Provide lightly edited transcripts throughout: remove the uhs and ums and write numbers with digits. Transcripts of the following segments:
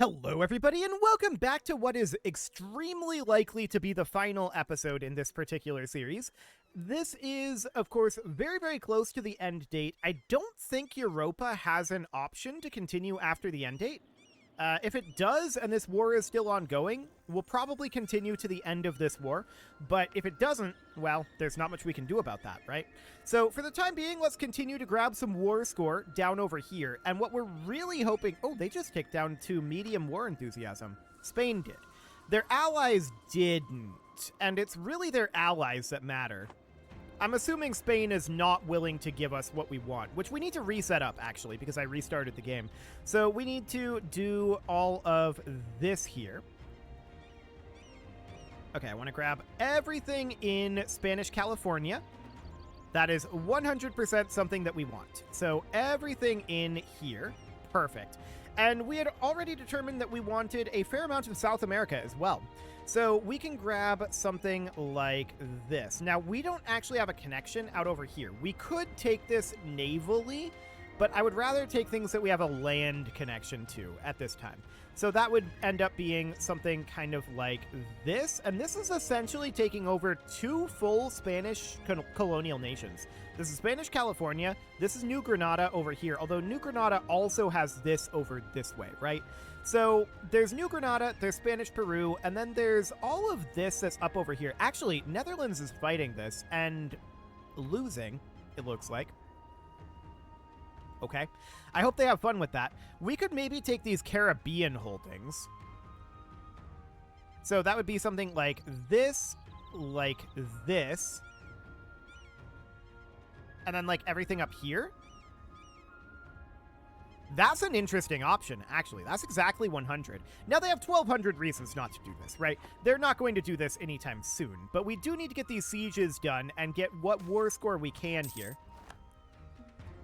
Hello, everybody, and welcome back to what is extremely likely to be the final episode in this particular series. This is, of course, very, very close to the end date. I don't think Europa has an option to continue after the end date. If it does, and this war is still ongoing, we'll probably continue to the end of this war. But if it doesn't, well, there's not much we can do about that, right? So for the time being, let's continue to grab some war score down over here. And what we're really hoping... Oh, they just ticked down to medium war enthusiasm. Spain did. Their allies didn't. And it's really their allies that matter. I'm assuming Spain is not willing to give us what we want, which we need to reset up, actually, because I restarted the game. So we need to do all of this here. Okay, I want to grab everything in Spanish California. That is 100% something that we want. So everything in here. Perfect. And we had already determined that we wanted a fair amount of South America as well. So we can grab something like this. Now, we don't actually have a connection out over here. We could take this navally, but I would rather take things that we have a land connection to at this time. So that would end up being something kind of like this. And this is essentially taking over two full Spanish colonial nations. This is Spanish California. This is New Granada over here, although New Granada also has this over this way, right? So there's New Granada, there's Spanish Peru, and then there's all of this that's up over here. Actually, Netherlands is fighting this and losing, it looks like. Okay. I hope they have fun with that. We could maybe take these Caribbean holdings. So that would be something like this, and then like everything up here. That's an interesting option, actually. That's exactly 100. Now, they have 1,200 reasons not to do this, right? They're not going to do this anytime soon, but we do need to get these sieges done and get what war score we can here.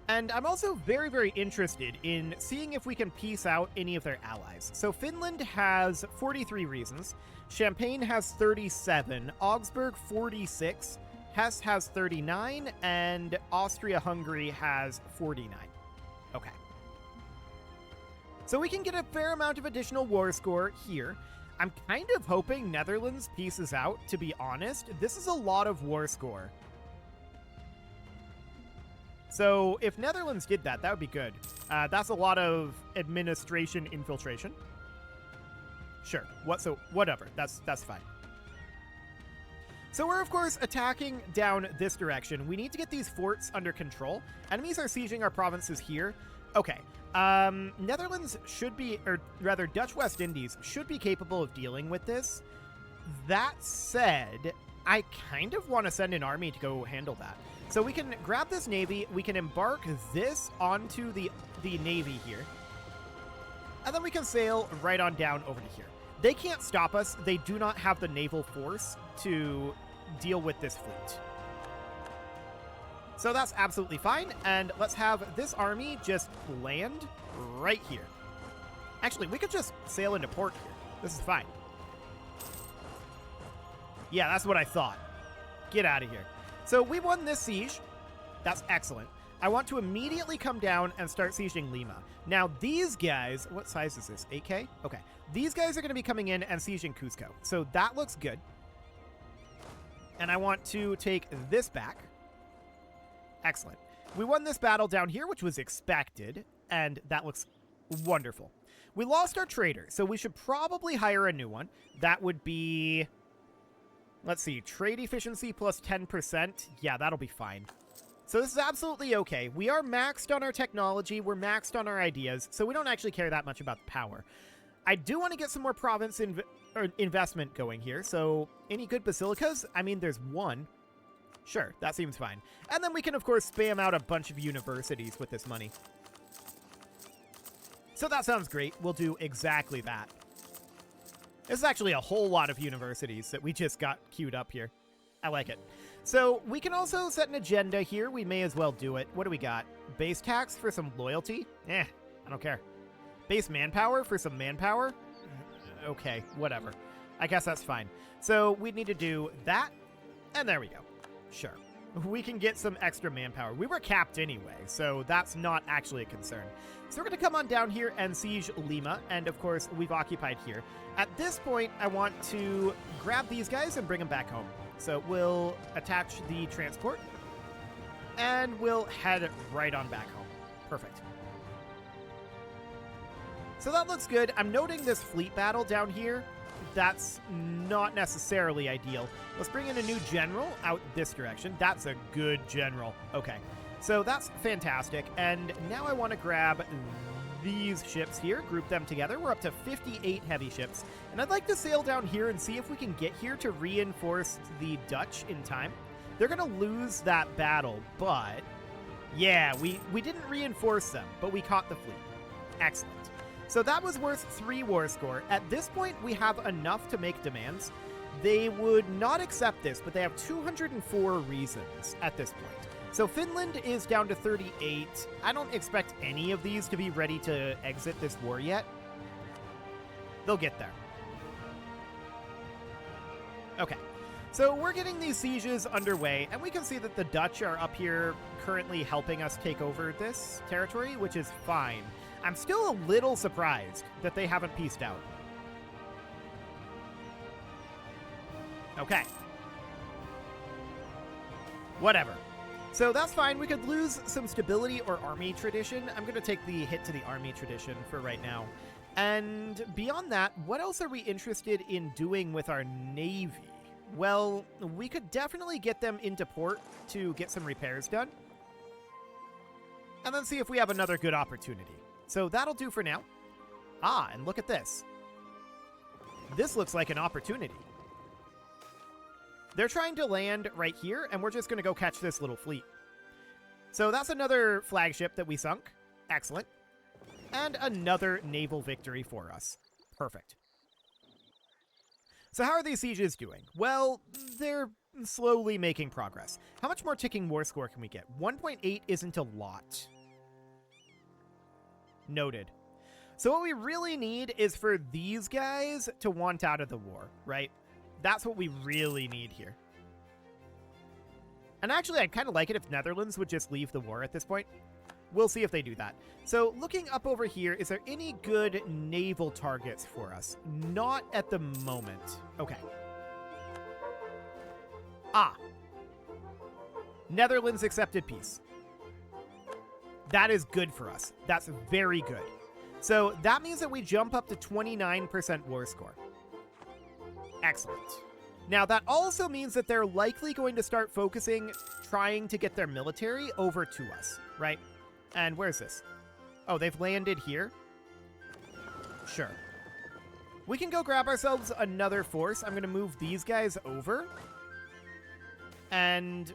And I'm also very, very interested in seeing if we can piece out any of their allies. So Finland has 43 reasons, Champagne has 37, Augsburg 46, Hesse has 39, and Austria-Hungary has 49. Okay. So we can get a fair amount of additional war score here. I'm kind of hoping Netherlands pieces out, to be honest. This is a lot of war score. So if Netherlands did that, that would be good. That's a lot of administration infiltration. Sure, whatever, that's fine. So we're, of course, attacking down this direction. We need to get these forts under control. Enemies are sieging our provinces here. Okay, Netherlands should be, or rather Dutch West Indies should be capable of dealing with this. That said, I kind of want to send an army to go handle that. So we can grab this navy, we can embark this onto the navy here, and then we can sail right on down over to here. They can't stop us. They do not have the naval force to deal with this fleet. So that's absolutely fine, and let's have this army just land right here. Actually, we could just sail into port here. This is fine. Yeah, that's what I thought. Get out of here. So we won this siege. That's excellent. I want to immediately come down and start sieging Lima. Now, these guys... What size is this? 8K? Okay. These guys are going to be coming in and sieging Cusco. So that looks good. And I want to take this back. Excellent. We won this battle down here, which was expected, and that looks wonderful. We lost our trader, so we should probably hire a new one. That would be... Let's see, trade efficiency plus 10%. Yeah, that'll be fine. So this is absolutely okay. We are maxed on our technology. We're maxed on our ideas, so we don't actually care that much about the power. I do want to get some more province investment going here, so any good basilicas? I mean, there's one. Sure, that seems fine. And then we can, of course, spam out a bunch of universities with this money. So that sounds great. We'll do exactly that. This is actually a whole lot of universities that we just got queued up here. I like it. So we can also set an agenda here. We may as well do it. What do we got? Base tax for some loyalty? I don't care. Base manpower for some manpower? Okay, whatever. I guess that's fine. So we need to do that, and there we go. Sure. we can get some extra manpower. We were capped anyway, so that's not actually a concern. So we're going to come on down here and siege Lima, and of course, we've occupied here. At this point, I want to grab these guys and bring them back home. So we'll attach the transport, and we'll head right on back home. Perfect. So that looks good. I'm noting this fleet battle down here. That's not necessarily ideal. Let's bring in a new general out this direction. That's a good general. Okay, so that's fantastic. And now I want to grab these ships here, group them together. We're up to 58 heavy ships. And I'd like to sail down here and see if we can get here to reinforce the Dutch in time. They're going to lose that battle, but yeah, we didn't reinforce them, but we caught the fleet. Excellent. So that was worth 3 war score. At this point, we have enough to make demands. They would not accept this, but they have 204 reasons at this point. So Finland is down to 38. I don't expect any of these to be ready to exit this war yet. They'll get there. Okay. So we're getting these sieges underway, and we can see that the Dutch are up here currently helping us take over this territory, which is fine. I'm still a little surprised that they haven't peaced out. Okay. Whatever. So that's fine. We could lose some stability or army tradition. I'm going to take the hit to the army tradition for right now. And beyond that, what else are we interested in doing with our navy? Well, we could definitely get them into port to get some repairs done. And then see if we have another good opportunity. So that'll do for now. Ah, and look at this. This looks like an opportunity. They're trying to land right here, and we're just going to go catch this little fleet. So that's another flagship that we sunk. Excellent. And another naval victory for us. Perfect. So how are these sieges doing? Well, they're slowly making progress. How much more ticking war score can we get? 1.8 isn't a lot. Noted. So what we really need is for these guys to want out of the war, right? That's what we really need here. And actually, I'd kind of like it if Netherlands would just leave the war at this point. We'll see if they do that. So looking up over here, is there any good naval targets for us? Not at the moment. Okay. Ah. Netherlands accepted peace. That is good for us. That's very good. So that means that we jump up to 29% war score. Excellent. Now, that also means that they're likely going to start focusing, trying to get their military over to us, right? And where's this? Oh, they've landed here? Sure. We can go grab ourselves another force. I'm going to move these guys over. And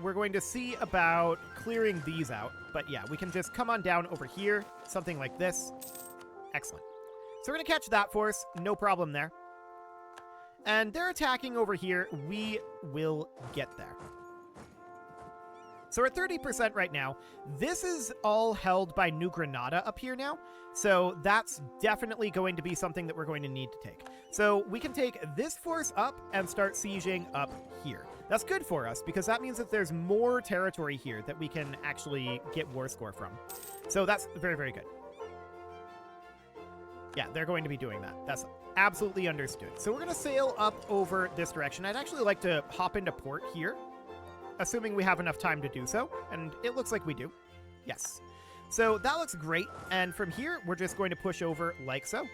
we're going to see about clearing these out. But yeah, we can just come on down over here. Something like this. Excellent. So we're going to catch that force. No problem there. And they're attacking over here. We will get there. So we're at 30% right now. This is all held by New Granada up here now. So that's definitely going to be something that we're going to need to take. So we can take this force up and start sieging up here. That's good for us because that means that there's more territory here that we can actually get war score from. So that's very, very good. Yeah, they're going to be doing that. That's absolutely understood. So we're going to sail up over this direction. I'd actually like to hop into port here, assuming we have enough time to do so. And it looks like we do. Yes. So that looks great. And from here, we're just going to push over like so.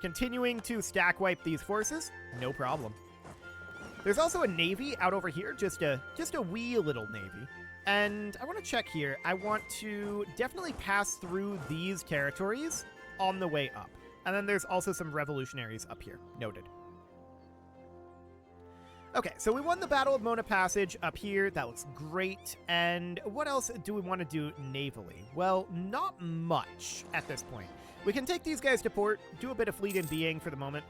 Continuing to stack wipe these forces. No problem. There's also a navy out over here, just a wee little navy. And I want to check here. I want to definitely pass through these territories on the way up. And then there's also some revolutionaries up here. Noted. Okay, so we won the Battle of Mona Passage up here. That looks great. And what else do we want to do navally? Well, not much at this point. We can take these guys to port, do a bit of fleet in being for the moment,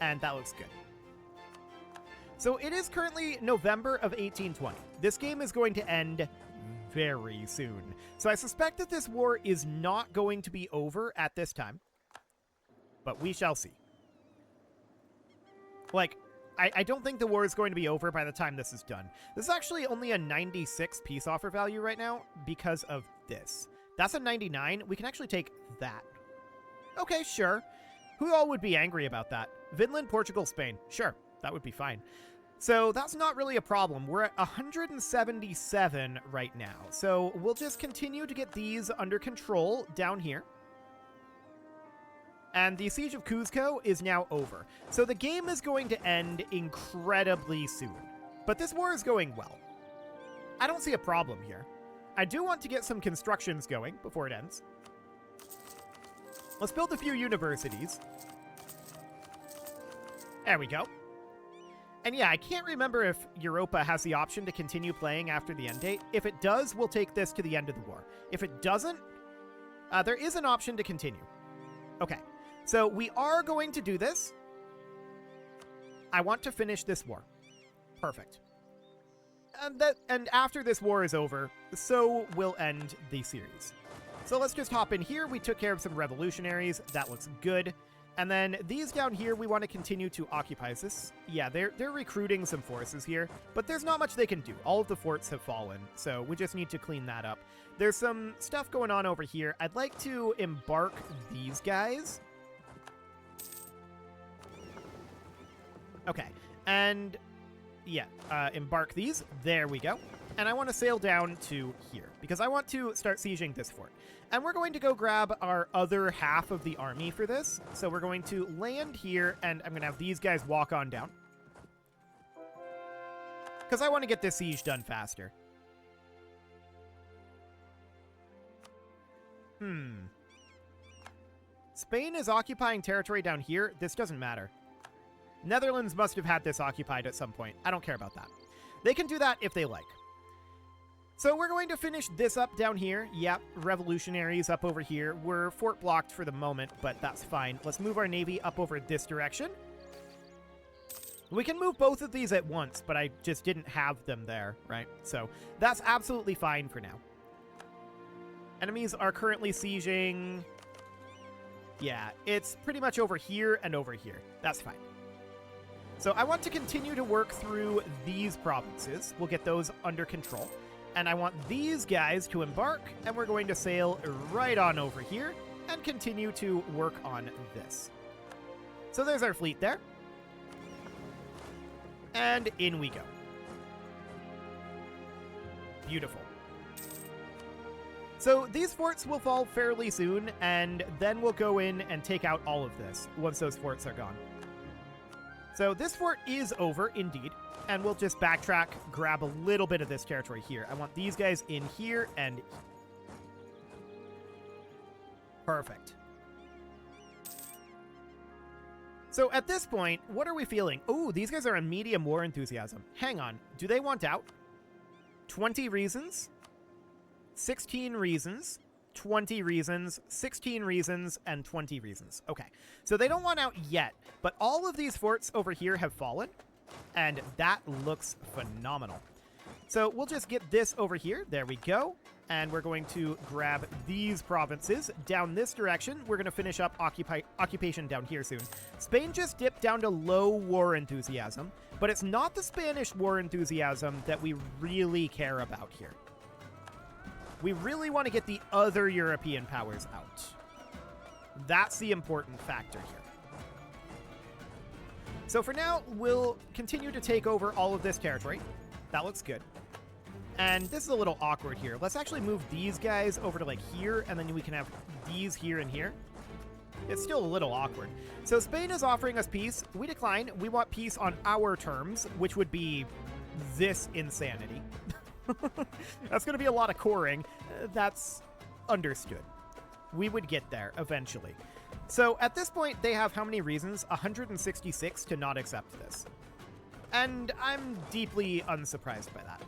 and that looks good. So it is currently November of 1820. This game is going to end very soon. So I suspect that this war is not going to be over at this time, but we shall see. Like, I don't think the war is going to be over by the time this is done. This is actually only a 96 peace offer value right now because of this. That's a 99. We can actually take that. Okay, sure. Who all would be angry about that? Finland, Portugal, Spain. Sure, that would be fine. So that's not really a problem. We're at 177 right now. So we'll just continue to get these under control down here. And the Siege of Cuzco is now over. So the game is going to end incredibly soon. But this war is going well. I don't see a problem here. I do want to get some constructions going before it ends. Let's build a few universities. There we go. And yeah, I can't remember if Europa has the option to continue playing after the end date. If it does, we'll take this to the end of the war. If it doesn't, there is an option to continue. Okay, so we are going to do this. I want to finish this war. Perfect. And after this war is over, so we'll end the series. So let's just hop in here. We took care of some revolutionaries. That looks good. And then these down here, we want to continue to occupy this. Yeah, they're recruiting some forces here, but there's not much they can do. All of the forts have fallen, so we just need to clean that up. There's some stuff going on over here. I'd like to embark these guys. Okay, and yeah, embark these. There we go. And I want to sail down to here, because I want to start sieging this fort. And we're going to go grab our other half of the army for this. So we're going to land here, and I'm going to have these guys walk on down. Because I want to get this siege done faster. Spain is occupying territory down here. This doesn't matter. Netherlands must have had this occupied at some point. I don't care about that. They can do that if they like. So we're going to finish this up down here. Yep, revolutionaries up over here. We're fort blocked for the moment, but that's fine. Let's move our navy up over this direction. We can move both of these at once, but I just didn't have them there, right? So that's absolutely fine for now. Enemies are currently sieging. Yeah, it's pretty much over here and over here. That's fine. So I want to continue to work through these provinces. We'll get those under control. And I want these guys to embark, and we're going to sail right on over here and continue to work on this. So there's our fleet there. And in we go. Beautiful. So these forts will fall fairly soon, and then we'll go in and take out all of this once those forts are gone. So this fort is over, indeed. And we'll just backtrack, grab a little bit of this territory here. I want these guys in here and... Perfect. So at this point, what are we feeling? Oh, these guys are in medium war enthusiasm. Hang on. Do they want out? 20 reasons? 16 reasons? 20 reasons, 16 reasons, and 20 reasons. Okay, so they don't want out yet, but all of these forts over here have fallen. And that looks phenomenal. So we'll just get this over here. There we go. And we're going to grab these provinces down this direction. We're going to finish up occupation down here soon. Spain just dipped down to low war enthusiasm, but it's not the Spanish war enthusiasm that we really care about here. We really want to get the other European powers out. That's the important factor here. So for now, we'll continue to take over all of this territory. That looks good. And this is a little awkward here. Let's actually move these guys over to like here, and then we can have these here and here. It's still a little awkward. So Spain is offering us peace. We decline. We want peace on our terms, which would be this insanity. That's going to be a lot of coring. That's understood. We would get there eventually. So at this point, they have how many reasons? 166 to not accept this. And I'm deeply unsurprised by that.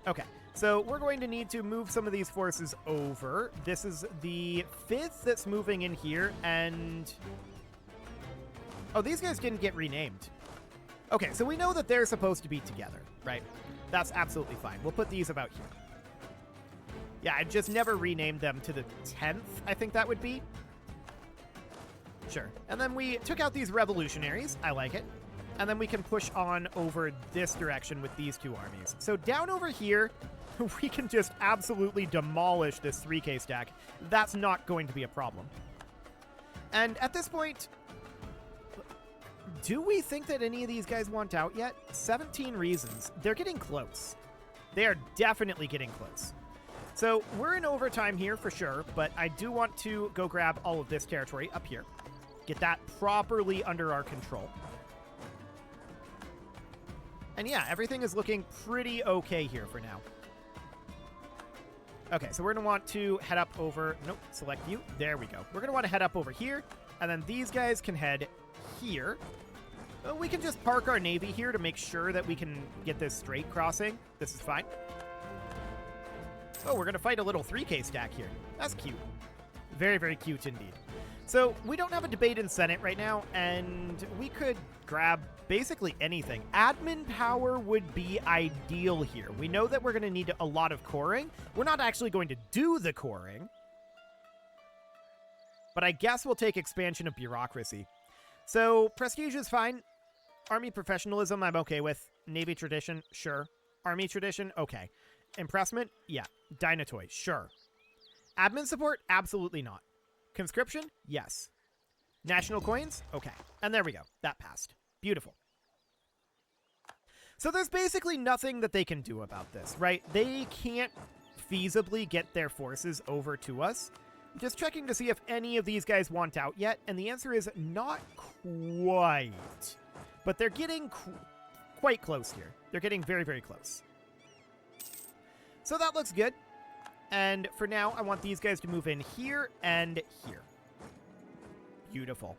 Okay, so we're going to need to move some of these forces over. This is the 5th that's moving in here, and... Oh, these guys didn't get renamed. Okay, so we know that they're supposed to be together, right? That's absolutely fine. We'll put these about here. Yeah, I just never renamed them to the 10th, I think that would be. Sure. And then we took out these revolutionaries. I like it. And then we can push on over this direction with these two armies. So down over here, we can just absolutely demolish this 3K stack. That's not going to be a problem. And at this point, do we think that any of these guys want out yet? 17 reasons. They're getting close. They are definitely getting close. So we're in overtime here for sure, but I do want to go grab all of this territory up here. Get that properly under our control. And yeah, everything is looking pretty okay here for now. Okay, so we're going to want to head up over... Nope, select you. There we go. We're going to want to head up over here, and then these guys can head here. We can just park our navy here to make sure that we can get this straight crossing. This is fine. Oh, we're going to fight a little 3K stack here. That's cute. Very, very cute indeed. So we don't have a debate in Senate right now, and we could grab basically anything. Admin power would be ideal here. We know that we're going to need a lot of coring. We're not actually going to do the coring, but I guess we'll take expansion of bureaucracy. So prestige is fine. Army professionalism, I'm okay with. Navy tradition, sure. Army tradition, okay. Impressment, yeah. Dynatoy, sure. Admin support, absolutely not. Conscription, yes. National coins, okay. And there we go. That passed. Beautiful. So there's basically nothing that they can do about this, right? They can't feasibly get their forces over to us. Just checking to see if any of these guys want out yet, and the answer is not quite. But they're getting quite close here. They're getting very, very close. So that looks good. And for now, I want these guys to move in here and here. Beautiful.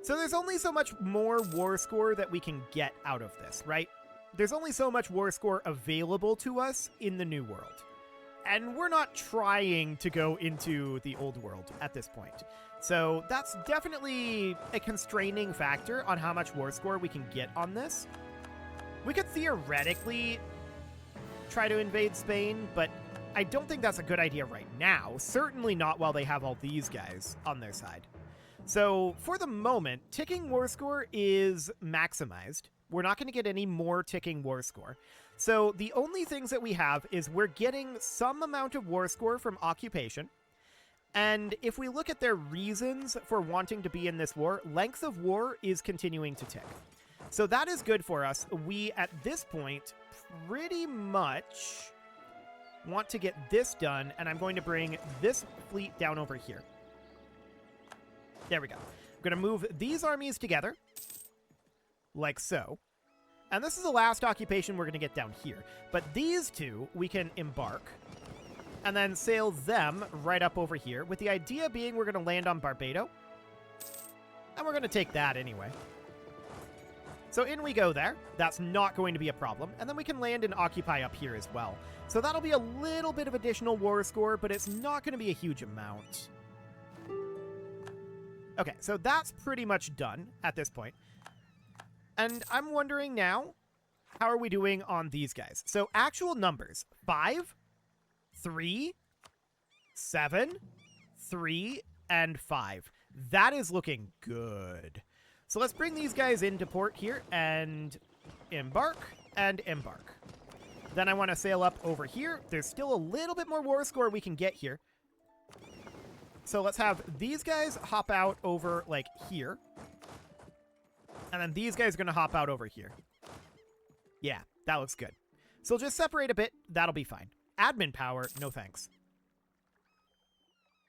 So there's only so much more war score that we can get out of this, right? There's only so much war score available to us in the New World. And we're not trying to go into the Old World at this point. So that's definitely a constraining factor on how much war score we can get on this. We could theoretically try to invade Spain, but I don't think that's a good idea right now. Certainly not while they have all these guys on their side. So for the moment, ticking war score is maximized. We're not going to get any more ticking war score. So the only things that we have is we're getting some amount of war score from occupation. And if we look at their reasons for wanting to be in this war, length of war is continuing to tick. So that is good for us. We, at this point, pretty much want to get this done, and I'm going to bring this fleet down over here. There we go. I'm going to move these armies together, like so. And this is the last occupation we're going to get down here. But these two, we can embark, and then sail them right up over here, with the idea being we're going to land on Barbados. And we're going to take that anyway. So in we go there. That's not going to be a problem. And then we can land and occupy up here as well. So that'll be a little bit of additional war score, but it's not going to be a huge amount. Okay, so that's pretty much done at this point. And I'm wondering now, how are we doing on these guys? So actual numbers, 5, 3, 7, 3, and 5. That is looking good. So let's bring these guys into port here and embark and embark. Then I want to sail up over here. There's still a little bit more war score we can get here. So let's have these guys hop out over, like, here. And then these guys are going to hop out over here. Yeah, that looks good. So just separate a bit. That'll be fine. Admin power, no thanks.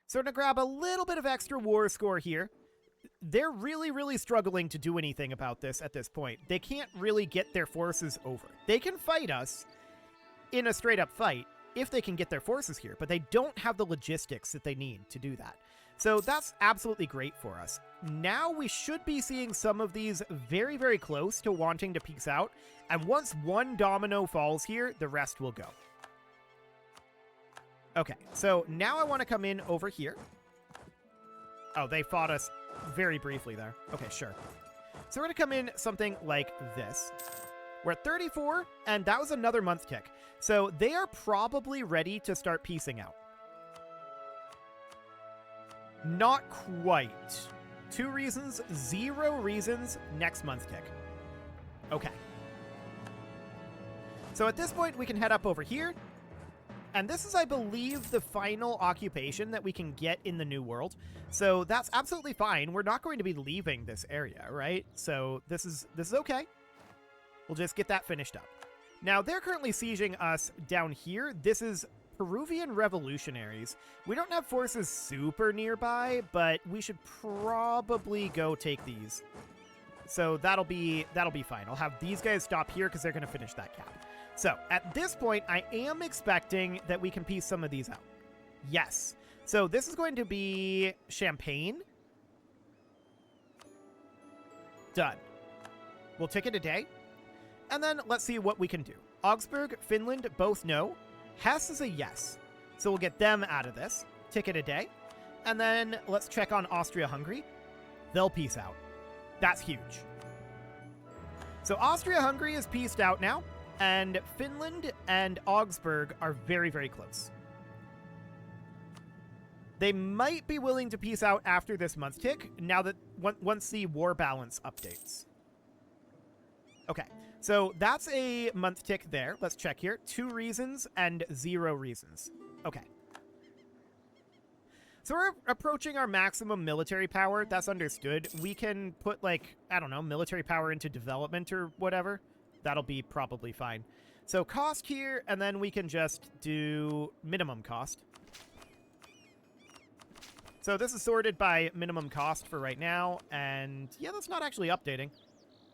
So we're going to grab a little bit of extra war score here. They're really, really struggling to do anything about this at this point. They can't really get their forces over. They can fight us in a straight-up fight if they can get their forces here, but they don't have the logistics that they need to do that. So that's absolutely great for us. Now we should be seeing some of these very, very close to wanting to peace out, and once one domino falls here, the rest will go. Okay, so now I want to come in over here. Oh, they fought us very briefly there. Okay, sure. So we're going to come in something like this. We're at 34, and that was another month tick. So they are probably ready to start piecing out. Not quite. 2 reasons, 0 reasons, next month tick. Okay. So at this point, we can head up over here. And this is, I believe, the final occupation that we can get in the New World. So that's absolutely fine. We're not going to be leaving this area, right? So this is okay. We'll just get that finished up. Now, they're currently sieging us down here. This is Peruvian revolutionaries. We don't have forces super nearby, but we should probably go take these. So that'll be fine. I'll have these guys stop here because they're going to finish that cap. So at this point, I am expecting that we can piece some of these out. Yes. So this is going to be Champagne. Done. We'll tick it a day. And then let's see what we can do. Augsburg, Finland, both no. Hesse is a yes. So we'll get them out of this. Ticket a day. And then let's check on Austria-Hungary. They'll peace out. That's huge. So Austria-Hungary is pieced out now. And Finland and Augsburg are very, very close. They might be willing to peace out after this month tick, now that once the war balance updates. Okay, so that's a month tick there. Let's check here. 2 reasons and 0 reasons. Okay. So we're approaching our maximum military power. That's understood. We can put, like, I don't know, military power into development or whatever. That'll be probably fine. So cost here, and then we can just do minimum cost. So this is sorted by minimum cost for right now, and yeah, that's not actually updating,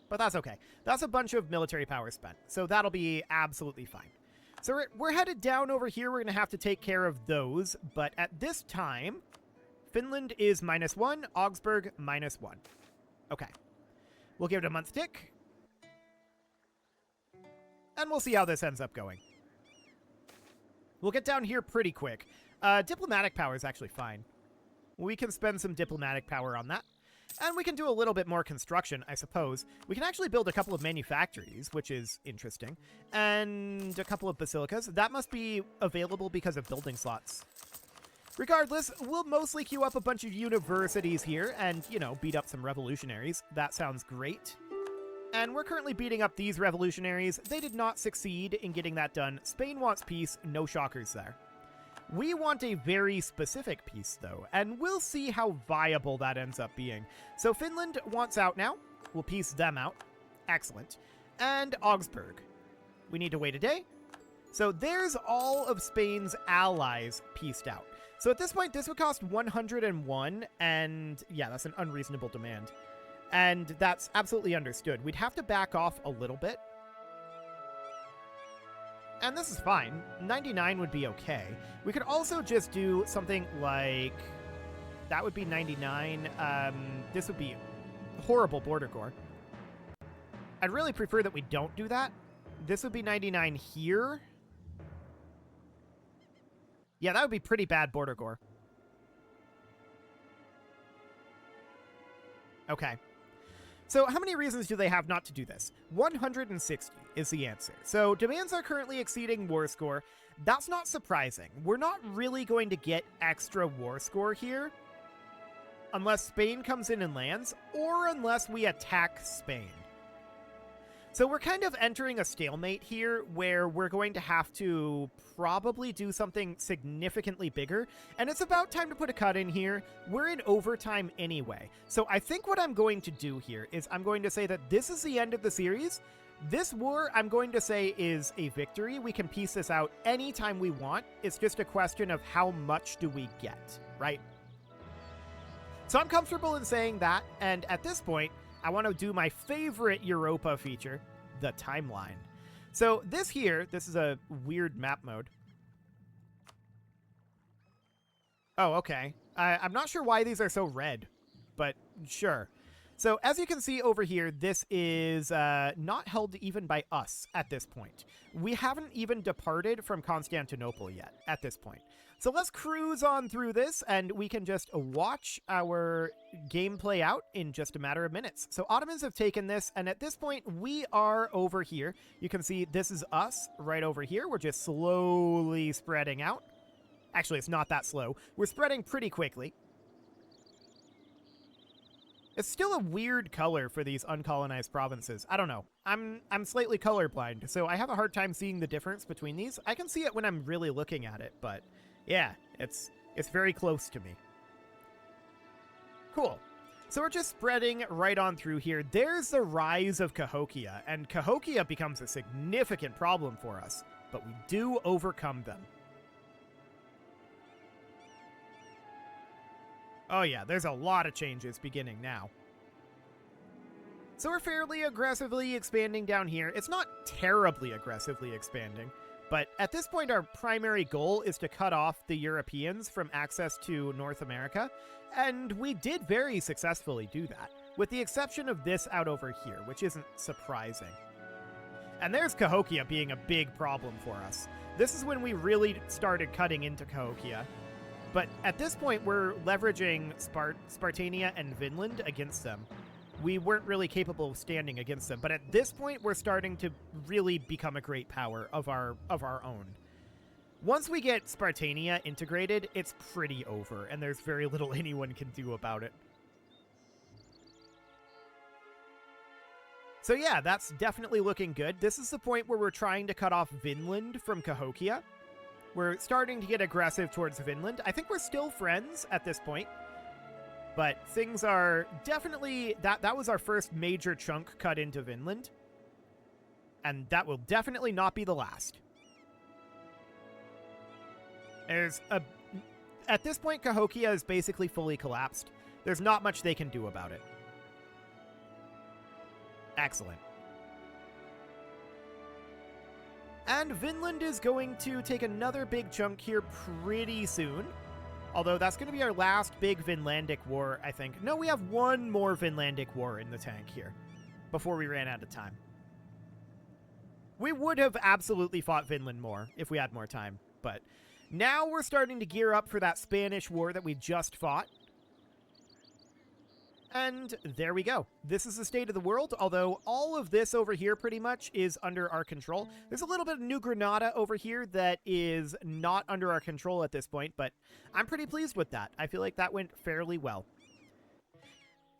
but that's okay. That's a bunch of military power spent, so that'll be absolutely fine. So we're headed down over here. We're going to have to take care of those, but at this time, Finland is -1, Augsburg -1. Okay. We'll give it a month tick. And we'll see how this ends up going. We'll get down here pretty quick. Diplomatic power is actually fine. We can spend some diplomatic power on that. And we can do a little bit more construction, I suppose. We can actually build a couple of manufactories, which is interesting. And a couple of basilicas. That must be available because of building slots. Regardless, we'll mostly queue up a bunch of universities here and, you know, beat up some revolutionaries. That sounds great. And we're currently beating up these revolutionaries. They did not succeed in getting that done. Spain wants peace. No shockers there. We want a very specific peace, though, and we'll see how viable that ends up being. So Finland wants out now. We'll peace them out. Excellent. And Augsburg. We need to wait a day. So there's all of Spain's allies pieced out. So at this point, this would cost 101, and yeah, that's an unreasonable demand. And that's absolutely understood. We'd have to back off a little bit. And this is fine. 99 would be okay. We could also just do something like... That would be 99. This would be horrible border gore. I'd really prefer that we don't do that. This would be 99 here. Yeah, that would be pretty bad border gore. Okay. So how many reasons do they have not to do this? 160 is the answer. So demands are currently exceeding war score. That's not surprising. We're not really going to get extra war score here unless Spain comes in and lands, or unless we attack Spain. So we're kind of entering a stalemate here where we're going to have to probably do something significantly bigger, and it's about time to put a cut in here. We're in overtime anyway. So I think what I'm going to do here is I'm going to say that this is the end of the series. This war, I'm going to say, is a victory. We can piece this out anytime we want. It's just a question of how much do we get, right? So I'm comfortable in saying that, and at this point, I want to do my favorite Europa feature, the timeline. So this is a weird map mode. Oh, okay. I'm not sure why these are so red, but sure. So as you can see over here, this is not held even by us at this point. We haven't even departed from Constantinople yet at this point. So let's cruise on through this, and we can just watch our game play out in just a matter of minutes. So Ottomans have taken this, and at this point, we are over here. You can see this is us right over here. We're just slowly spreading out. Actually, it's not that slow. We're spreading pretty quickly. It's still a weird color for these uncolonized provinces. I don't know. I'm slightly colorblind, so I have a hard time seeing the difference between these. I can see it when I'm really looking at it, but yeah, it's very close to me. Cool. So we're just spreading right on through here. There's the rise of Cahokia, and Cahokia becomes a significant problem for us, but we do overcome them. Oh yeah, there's a lot of changes beginning now. So we're fairly aggressively expanding down here. It's not terribly aggressively expanding, but at this point our primary goal is to cut off the Europeans from access to North America, and we did very successfully do that, with the exception of this out over here, which isn't surprising. And there's Cahokia being a big problem for us. This is when we really started cutting into Cahokia. But at this point, we're leveraging Spartania and Vinland against them. We weren't really capable of standing against them, but at this point, we're starting to really become a great power of our own. Once we get Spartania integrated, it's pretty over, and there's very little anyone can do about it. So yeah, that's definitely looking good. This is the point where we're trying to cut off Vinland from Cahokia. We're starting to get aggressive towards Vinland. I think we're still friends at this point, but things are definitely... That was our first major chunk cut into Vinland, and that will definitely not be the last. At this point, Cahokia is basically fully collapsed. There's not much they can do about it. Excellent. And Vinland is going to take another big chunk here pretty soon. Although that's going to be our last big Vinlandic war, I think. No, we have one more Vinlandic war in the tank here before we ran out of time. We would have absolutely fought Vinland more if we had more time. But now we're starting to gear up for that Spanish war that we just fought. And there we go. This is the state of the world, although all of this over here pretty much is under our control. There's a little bit of New Granada over here that is not under our control at this point, but I'm pretty pleased with that. I feel like that went fairly well.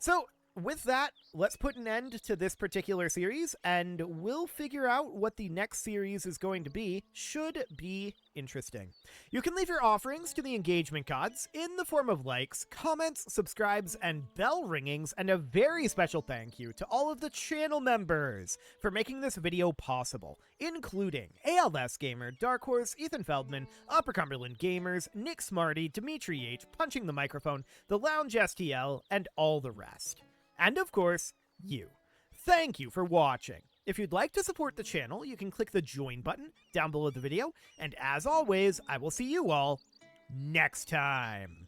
So, with that, let's put an end to this particular series, and we'll figure out what the next series is going to be. Should be interesting. You can leave your offerings to the engagement gods in the form of likes, comments, subscribes, and bell ringings, and a very special thank you to all of the channel members for making this video possible, including ALS Gamer, Dark Horse, Ethan Feldman, Upper Cumberland Gamers, Nick Smarty, Dimitri H, Punching the Microphone, The Lounge STL, and all the rest. And of course, you. Thank you for watching. If you'd like to support the channel, you can click the join button down below the video, and as always, I will see you all next time.